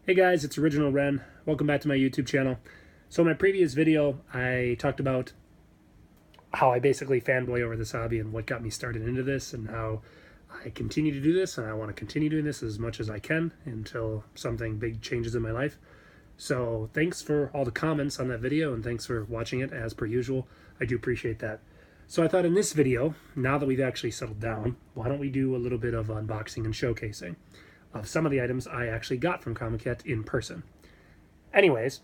Hey guys, it's Original Ren. Welcome back to my YouTube channel. So in my previous video, I talked about how I basically fanboy over this hobby and what got me started into this and how I continue to do this and I want to continue doing this as much as I can until something big changes in my life. So thanks for all the comments on that video and thanks for watching it as per usual. I do appreciate that. So I thought in this video, now that we've actually settled down, why don't we do a little bit of unboxing and showcasing of some of the items I actually got from Comiket in person. Anyways,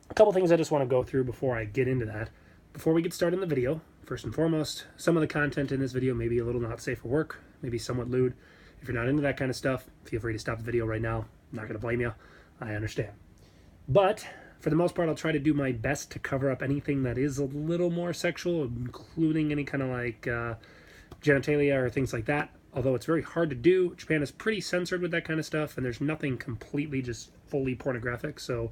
a couple things I just want to go through before I get into that. Before we get started in the video, first and foremost, some of the content in this video may be a little not safe for work, maybe somewhat lewd. If you're not into that kind of stuff, feel free to stop the video right now. I'm not going to blame you. I understand. But for the most part, I'll try to do my best to cover up anything that is a little more sexual, including any kind of like genitalia or things like that. Although it's very hard to do. Japan is pretty censored with that kind of stuff, and there's nothing completely just fully pornographic, so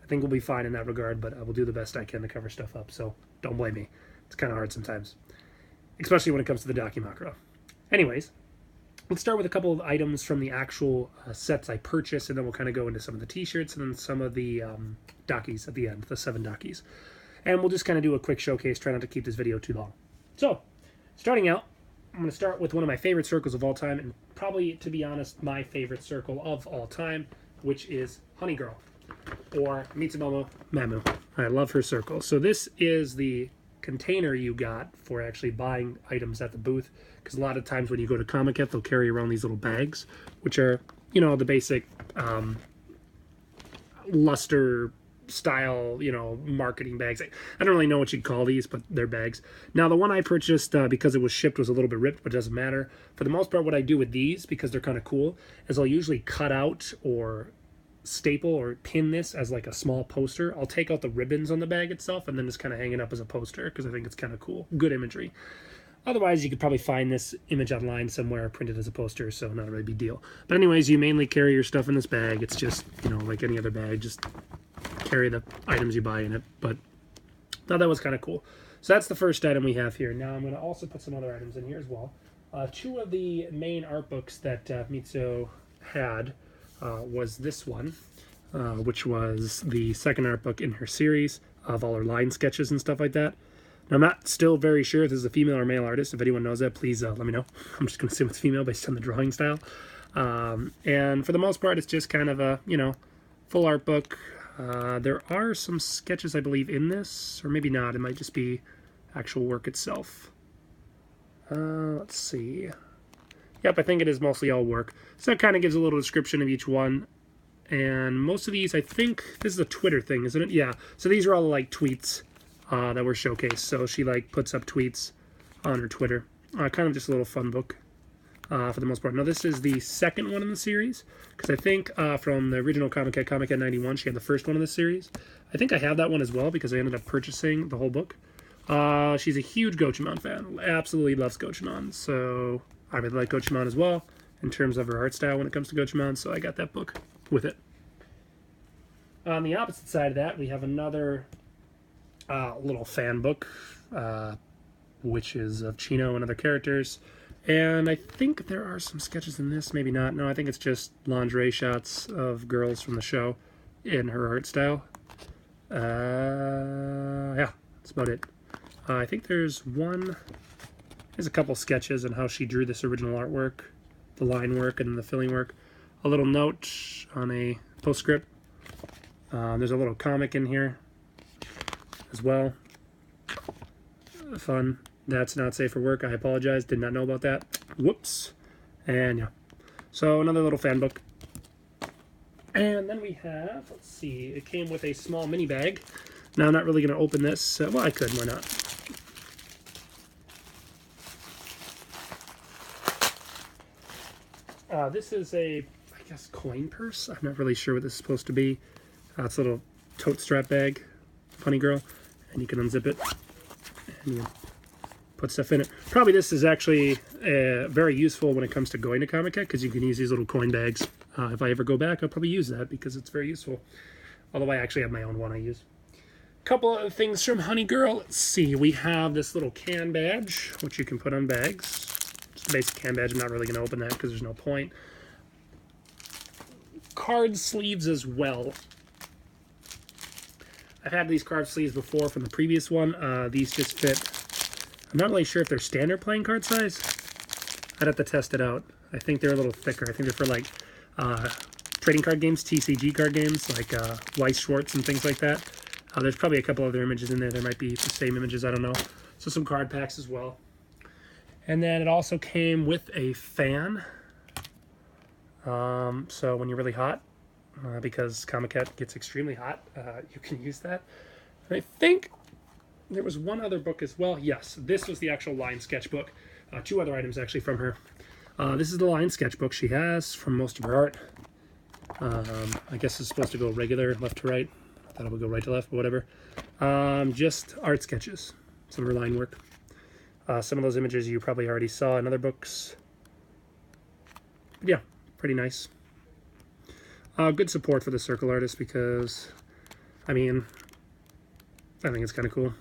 I think we'll be fine in that regard, but I will do the best I can to cover stuff up, so don't blame me. It's kind of hard sometimes, especially when it comes to the Dakimakura. Anyways, let's start with a couple of items from the actual sets I purchased, and then we'll kind of go into some of the t-shirts and then some of the dakis at the end, the 7 dakis. And we'll just kind of do a quick showcase, try not to keep this video too long. So, starting out, I'm going to start with one of my favorite circles of all time, and probably, to be honest, my favorite circle of all time, which is Honey Girl, or Mitsumomo Mamu. I love her circle. So this is the container you got for actually buying items at the booth, because a lot of times when you go to Comiket, they'll carry around these little bags, which are, you know, the basic luster style, you know, marketing bags. I don't really know what you'd call these, but they're bags. Now, the one I purchased because it was shipped was a little bit ripped, but it doesn't matter. For the most part, what I do with these, because they're kind of cool, is I'll usually cut out or staple or pin this as like a small poster. I'll take out the ribbons on the bag itself and then just kind of hang it up as a poster because I think it's kind of cool. Good imagery. Otherwise, you could probably find this image online somewhere printed as a poster, so not a really big deal. But anyways, you mainly carry your stuff in this bag. It's just, you know, like any other bag, just carry the items you buy in it. But I thought that was kind of cool. So that's the first item we have here. Now I'm going to also put some other items in here as well. 2 of the main art books that Mitsuo had was this one, which was the second art book in her series of all her line sketches and stuff like that. Now, I'm not still very sure if this is a female or male artist. If anyone knows that, please let me know. I'm just going to assume it's female based on the drawing style. And for the most part, it's just kind of a, you know, full art book. There are some sketches, I believe, in this, or maybe not. It might just be actual work itself. Let's see. Yep, I think it is mostly all work. So that kind of gives a little description of each one. And most of these, I think, this is a Twitter thing, isn't it? Yeah. So these are all like tweets that were showcased. So she like puts up tweets on her Twitter. Kind of just a little fun book. For the most part. Now, this is the second one in the series, because I think from the original Comiket 91, she had the first one in the series. I think I have that one as well, because I ended up purchasing the whole book. She's a huge Gochimon fan. Absolutely loves Gochimon, so I really like Gochimon as well, in terms of her art style when it comes to Gochimon, so I got that book with it. On the opposite side of that, we have another little fan book, which is of Chino and other characters. And I think there are some sketches in this, maybe not. No, I think it's just lingerie shots of girls from the show in her art style. Yeah, that's about it. I think there's a couple sketches on how she drew this original artwork, the line work and the filling work. A little note on a postscript. There's a little comic in here as well. Fun. That's not safe for work. I apologize. Did not know about that. Whoops. And yeah. So another little fan book. And then we have, let's see, it came with a small mini bag. Now I'm not really going to open this. Well, I could. Why not? This is a, I guess, coin purse. I'm not really sure what this is supposed to be. It's a little tote strap bag. Funny girl. And you can unzip it. And you put stuff in it. Probably this is actually very useful when it comes to going to Comiket, because you can use these little coin bags. If I ever go back, I'll probably use that because it's very useful. Although I actually have my own one I use. A couple of things from Honey Girl. Let's see. We have this little can badge, which you can put on bags. Just a basic can badge. I'm not really going to open that because there's no point. card sleeves as well. I've had these card sleeves before from the previous one. These just fit. I'm not really sure if they're standard playing card size. I'd have to test it out. I think they're a little thicker. I think they're for like trading card games, TCG card games, like Weiss Schwartz and things like that. There's probably a couple other images in there. There might be the same images. I don't know. So some card packs as well. And then it also came with a fan. So when you're really hot, because Comiket gets extremely hot, you can use that. And I think there was one other book as well. Yes, this was the actual line sketchbook. Two other items actually from her. This is the line sketchbook she has from most of her art. I guess it's supposed to go regular, left to right. I thought it would go right to left, but whatever. Just art sketches, some of her line work. Some of those images you probably already saw in other books. But yeah, pretty nice. Good support for the circle artist because, I mean, I think it's kind of cool.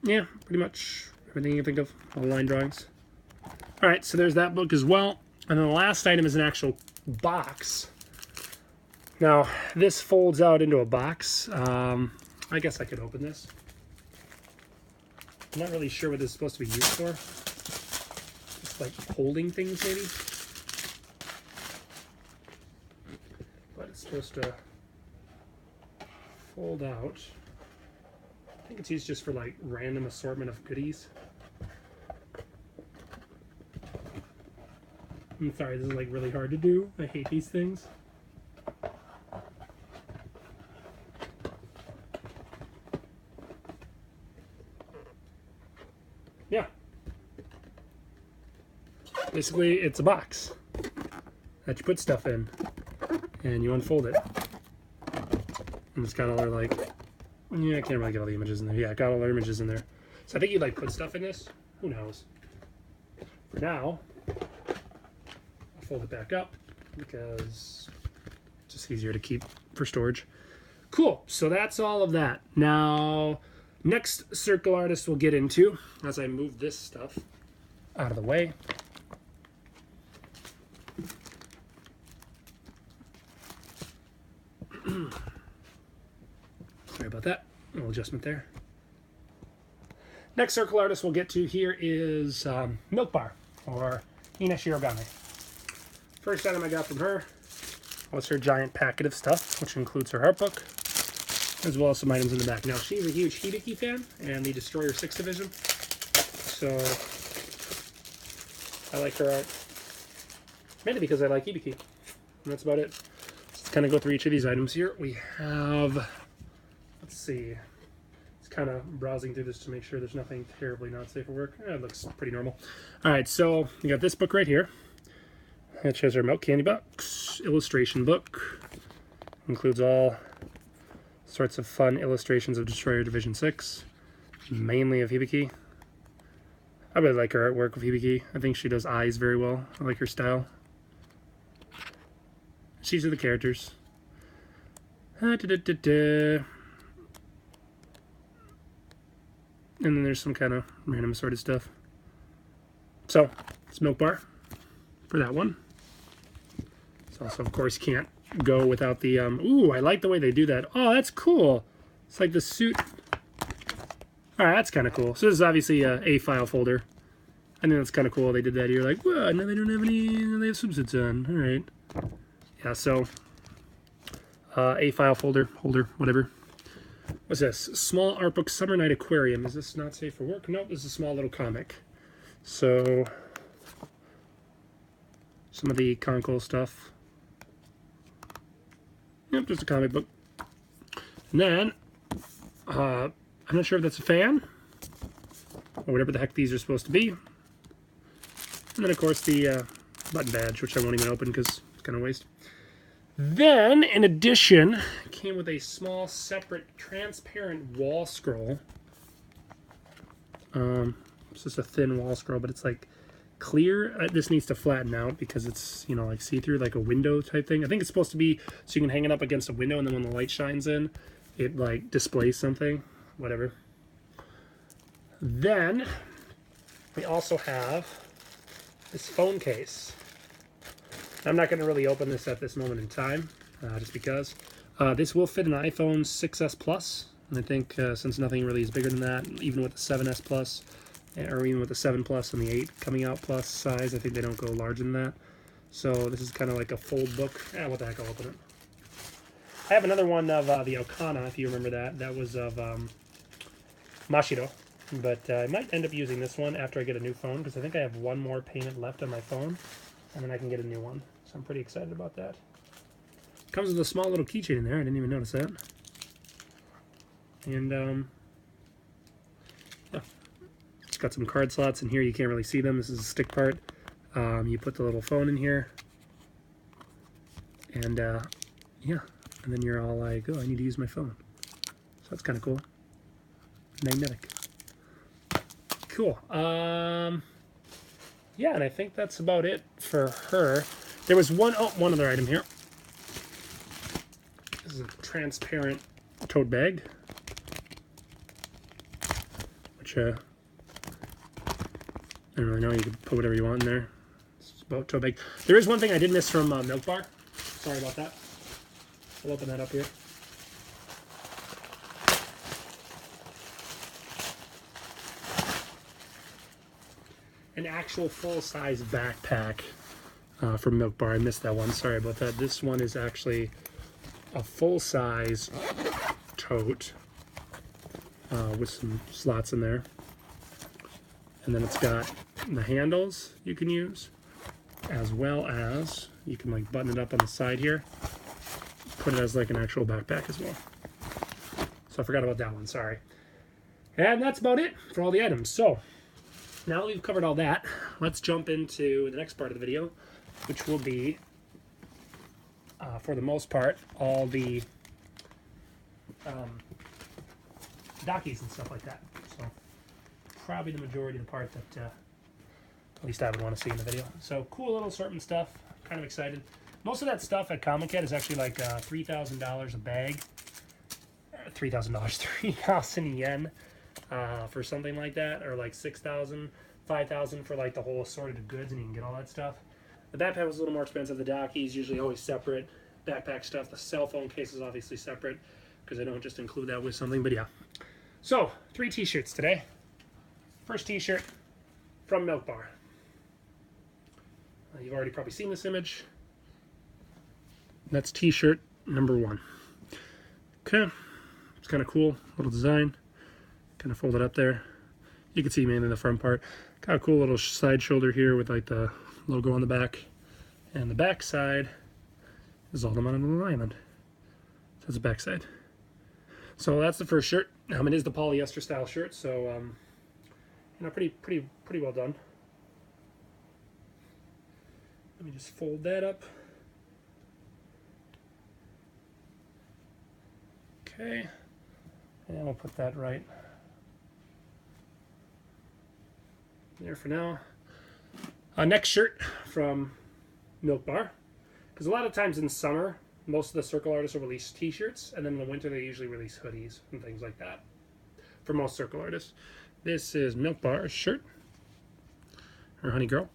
Yeah, pretty much everything you think of, all line drawings. All right, so there's that book as well. And then the last item is an actual box. Now, this folds out into a box. I guess I could open this. I'm not really sure what this is supposed to be used for. It's like holding things, maybe. But it's supposed to fold out. I think it's used just for like random assortment of goodies. I'm sorry, this is like really hard to do. I hate these things. Yeah. Basically, it's a box that you put stuff in and you unfold it. And it's got all our like, yeah, I can't really get all the images in there. Yeah, I got all our images in there. So I think you like put stuff in this. Who knows? For now, I'll fold it back up because it's just easier to keep for storage. Cool. So that's all of that. Now, next circle artist we'll get into as I move this stuff out of the way. Sorry about that. A little adjustment there. Next circle artist we'll get to here is Milk Bar, or Ina Shirogane. First item I got from her was her giant packet of stuff, which includes her art book, as well as some items in the back. Now, she's a huge Hibiki fan and the Destroyer 6th Division, so I like her art. Mainly because I like Hibiki. And that's about it. Let's kind of go through each of these items here. We have, let's see, it's kind of browsing through this to make sure there's nothing terribly not safe for work. It looks pretty normal. All right, so you got this book right here. It shows our Milk Candy Box illustration book. Includes all sorts of fun illustrations of Destroyer Division 6, mainly of Hibiki. I really like her artwork of Hibiki. I think she does eyes very well. I like her style. These are the characters. And then there's some kind of random assorted stuff. So, it's Milk Bar for that one. It's also, of course, can't go without the, ooh, I like the way they do that. Oh, that's cool. It's like the suit. All right, that's kind of cool. So this is obviously a file folder. I think that's kind of cool. They did that here. Like, well, now they don't have any, they have swimsuits on. All right. Yeah, so a file folder, whatever. What's this? Small art book, Summer Night Aquarium. Is this not safe for work? Nope, this is a small little comic. So, some of the Conkle stuff. Yep, just a comic book. And then, I'm not sure if that's a fan, or whatever the heck these are supposed to be. And then, of course, the button badge, which I won't even open because it's kind of waste. Then, in addition, it came with a small, separate, transparent wall scroll. It's just a thin wall scroll, but it's like clear. This needs to flatten out because it's, you know, like see-through, like a window type thing. I think it's supposed to be so you can hang it up against a window, and then when the light shines in, it like displays something. Whatever. Then, we also have this phone case. I'm not going to really open this at this moment in time, just because. This will fit an iPhone 6s Plus, and I think since nothing really is bigger than that, even with the 7s Plus, or even with the 7 Plus and the 8 coming out Plus size, I think they don't go larger than that. So this is kind of like a fold book. What the heck, I'll open it. I have another one of the Okana, if you remember that. That was of Mashiro. But I might end up using this one after I get a new phone, because I think I have one more payment left on my phone, and then I can get a new one. So I'm pretty excited about that. Comes with a small little keychain in there. I didn't even notice that. And yeah, it's got some card slots in here. You can't really see them. This is a stick part. You put the little phone in here, and yeah, and then you're all like, oh, I need to use my phone. So that's kind of cool. Magnetic. Cool. Yeah, and I think that's about it for her. There was one other item here. This is a transparent tote bag, which I don't really know. You can put whatever you want in there. It's about tote bag. There is one thing I did miss from Milk Bar. Sorry about that. I'll open that up here. An actual full-size backpack from Milk Bar. I missed that one. Sorry about that. This one is actually a full-size tote with some slots in there, and then it's got the handles you can use, as well as you can like button it up on the side here, put it as like an actual backpack as well. So I forgot about that one, sorry. And that's about it for all the items. So now that we've covered all that, let's jump into the next part of the video, which will be for the most part, all the Dakis and stuff like that. So probably the majority of the part that at least I would want to see in the video. So cool little assortment stuff. Kind of excited. Most of that stuff at Comiket is actually like $3,000 a bag. $3,000, 3,000 yen for something like that, or like 6,000, 5,000 for like the whole assorted of goods, and you can get all that stuff. The backpack was a little more expensive. The Dakis usually always separate. Backpack stuff. The cell phone case is obviously separate because I don't just include that with something. But yeah. So 3 t-shirts today. First t-shirt from Milk Bar. You've already probably seen this image. That's t-shirt number 1. Okay. It's kind of cool. Little design. Kind of folded up there. You can see mainly the front part. Kind of cool little side shoulder here with like the logo on the back, and the back side is all the money on the island. So that's the back side. So that's the first shirt. It is the polyester style shirt, so you know, pretty well done. Let me just fold that up. Okay, and we'll put that right there for now. Next shirt from Milk Bar, because a lot of times in summer, most of the circle artists will release t-shirts, and then in the winter they usually release hoodies and things like that for most circle artists. This is Milk Bar's shirt, or Honey Girl.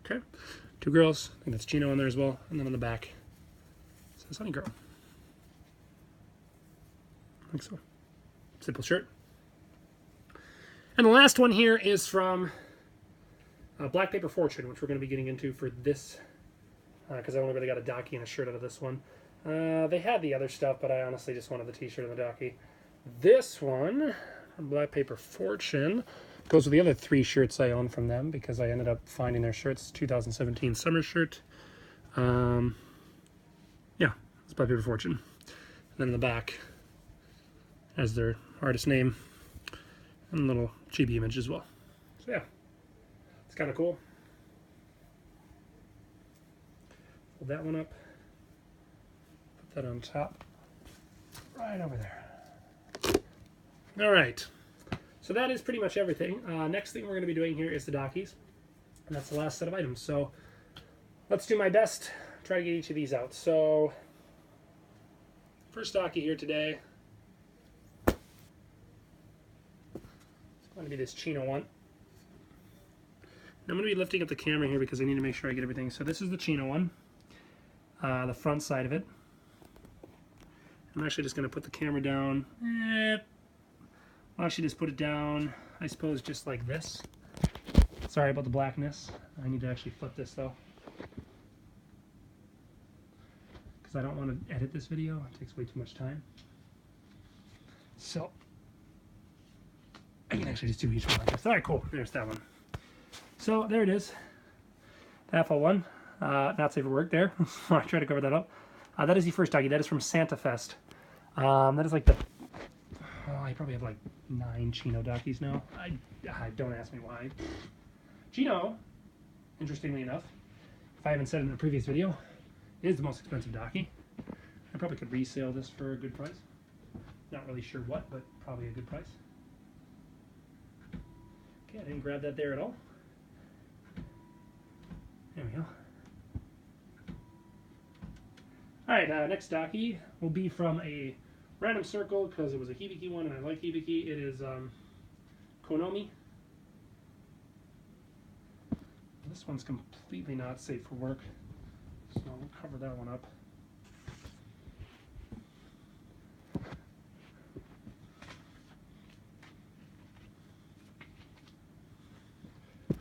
Okay, 2 girls, I think that's Chino on there as well, and then on the back it says Honey Girl. I think so. Simple shirt. And the last one here is from Black Paper Fortune, which we're going to be getting into for this, because I only really got a Daki and a shirt out of this one. They had the other stuff, but I honestly just wanted the t-shirt and the Daki. This one, from Black Paper Fortune, goes with the other 3 shirts I own from them, because I ended up finding their shirts. 2017 summer shirt. Yeah, it's Black Paper Fortune. And then in the back has their artist name and a little chibi image as well. So yeah, it's kind of cool. Fold that one up. Put that on top. Right over there. All right. So that is pretty much everything. Next thing we're going to be doing here is the Dakis. And that's the last set of items. So let's do my best. Try to get each of these out. So first Daki here today. It's going to be this Chino one. I'm going to be lifting up the camera here because I need to make sure I get everything. So this is the chino one, the front side of it. I'm actually just going to put the camera down. I'll actually just put it down, I suppose, just like this. Sorry about the blackness. I need to actually flip this though, because I don't want to edit this video. It takes way too much time. So I can actually just do each one like this. All right, cool. There's that one. So there it is. The FL1. Not safe for work there. I try to cover that up. That is the first doggy. That is from Santa Fest. That is like the... I probably have like 9 Chino Dockies now. I don't ask me why. Chino, interestingly enough, if I haven't said it in a previous video, is the most expensive Docky. I probably could resale this for a good price. Not really sure what, but probably a good price. Okay, I didn't grab that there at all. There we go. Alright, next Docky will be from a random circle because it was a Hibiki one and I like Hibiki. It is Konomi. This one's completely not safe for work, so we'll cover that one up.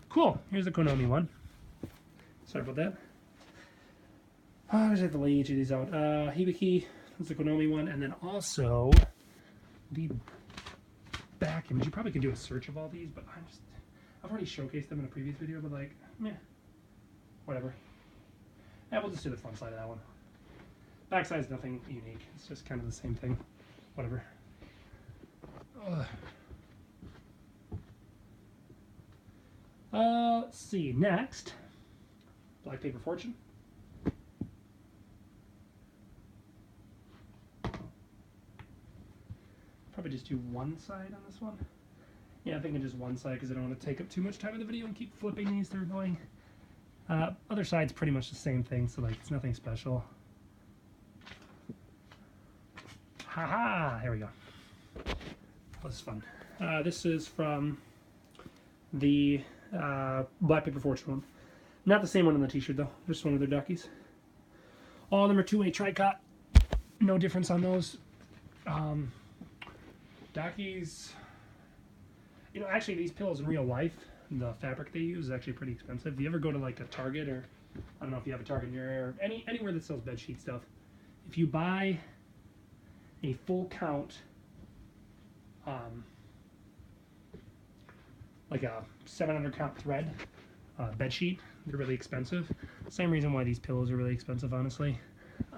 Cool, here's the Konomi one. Sorry about that. I just have to lay each of these out. Hibiki is the Konomi one, and then also the back image. You probably could do a search of all these, but I've already showcased them in a previous video, but like, meh, whatever. Yeah, we'll just do the front side of that one. Back side is nothing unique. It's just kind of the same thing. Whatever. Let's see. Next, Black Paper Fortune. Probably just do one side on this one. Yeah, I think just one side because I don't want to take up too much time in the video and keep flipping these. They're annoying. Other side's pretty much the same thing, so like it's nothing special. Haha! Here we go. This is fun. This is from the Black Paper Fortune one. Not the same one on the t-shirt though, just one of their duckies. All of them are 2-way tricot. No difference on those. Dockies, you know, actually these pillows in real life, the fabric they use is actually pretty expensive. If you ever go to like a Target, or I don't know if you have a Target in your area, or anywhere that sells bedsheet stuff, if you buy a full count, like a 700 count thread bedsheet, they're really expensive. Same reason why these pillows are really expensive, honestly,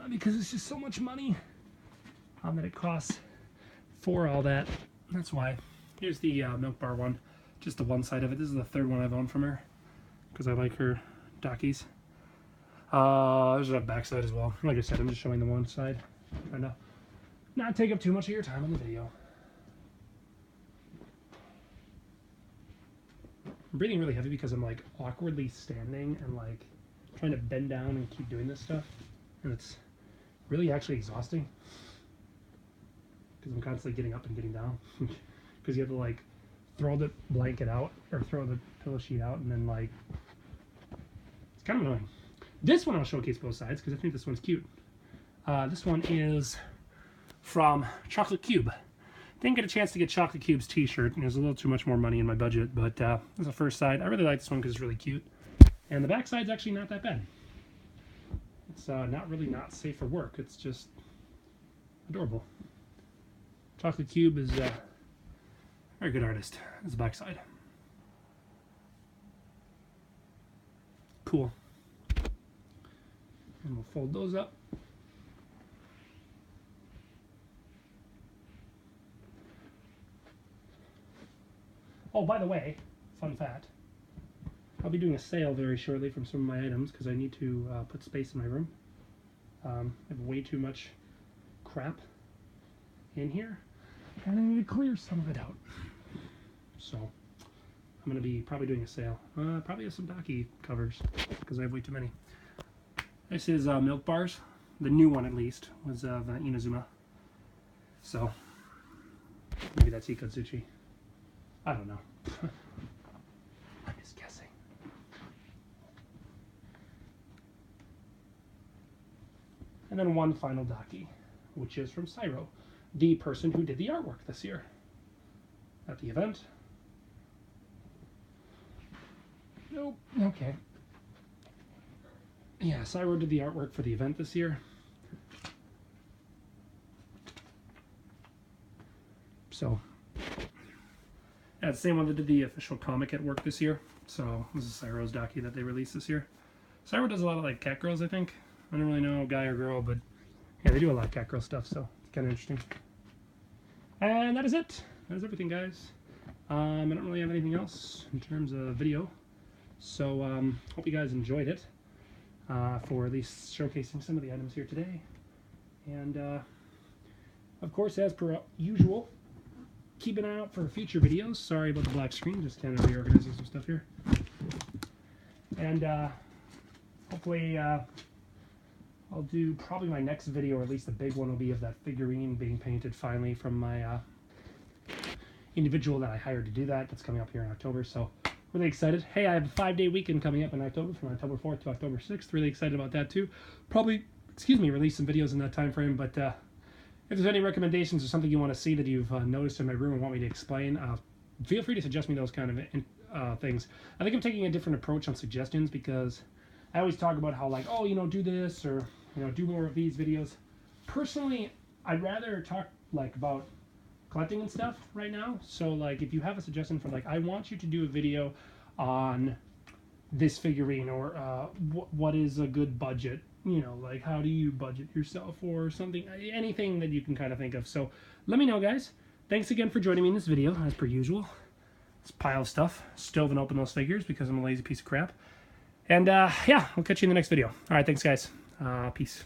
because it's just so much money that it costs for all that. That's why. Here's the Milk Bar one, just the one side of it. This is the third one I've owned from her because I like her Dockies. There's a back side as well. Like I said, I'm just showing the one side, trying to not take up too much of your time on the video. I'm breathing really heavy because I'm like awkwardly standing and like trying to bend down and keep doing this stuff, and it's really actually exhausting because I'm constantly getting up and getting down because you have to like throw the blanket out or throw the pillow sheet out, and then like it's kind of annoying. This one I'll showcase both sides because I think this one's cute. This one is from Chocolate Cube. Didn't get a chance to get Chocolate Cube's t-shirt, and there's a little too much more money in my budget, but this is the first side. I really like this one because it's really cute, and the back side's actually not that bad. It's not safe for work. It's just adorable. Chocolate Cube is a very good artist. This is the back side. Cool. And we'll fold those up. Oh, by the way, fun fact, I'll be doing a sale very shortly from some of my items because I need to put space in my room. I have way too much crap in here, and I need to clear some of it out. So I'm going to be probably doing a sale. Probably have some Docky covers because I have way too many. This is Milk Bars. The new one, at least, was the Inazuma. So maybe that's Ikatsuchi. I don't know. I'm just guessing. And then one final Daki, which is from Cyro, the person who did the artwork this year at the event. Nope. Okay. Yeah, Cyro did the artwork for the event this year. So, yeah, it's the same one that did the official Comiket work this year. So, this is Cyro's Daki that they released this year. Cyro does a lot of like cat girls, I think. I don't really know guy or girl, but yeah, they do a lot of cat girl stuff, so it's kind of interesting. And that is it. That is everything, guys. I don't really have anything else in terms of video. So, hope you guys enjoyed it for at least showcasing some of the items here today. And, of course, as per usual, keep an eye out for future videos. Sorry about the black screen, just kind of reorganizing some stuff here. And hopefully I'll do probably my next video, or at least the big one, will be of that figurine being painted finally from my individual that I hired to do that. That's coming up here in October, so really excited. Hey, I have a 5-day weekend coming up in October, from October 4th to October 6th. Really excited about that too. Probably, release some videos in that time frame, but if there's any recommendations or something you want to see that you've noticed in my room and want me to explain, feel free to suggest me those kind of things. I think I'm taking a different approach on suggestions, because I always talk about how, like, oh, do this, or, do more of these videos. Personally, I'd rather talk, like, about collecting and stuff right now. So, like, if you have a suggestion for, like, I want you to do a video on this figurine, or what is a good budget, like, how do you budget yourself, or something, anything that you can kind of think of. So let me know, guys. Thanks again for joining me in this video, as per usual. This pile of stuff. Still haven't opened those figures because I'm a lazy piece of crap. And yeah, I'll catch you in the next video. All right, thanks, guys. Peace.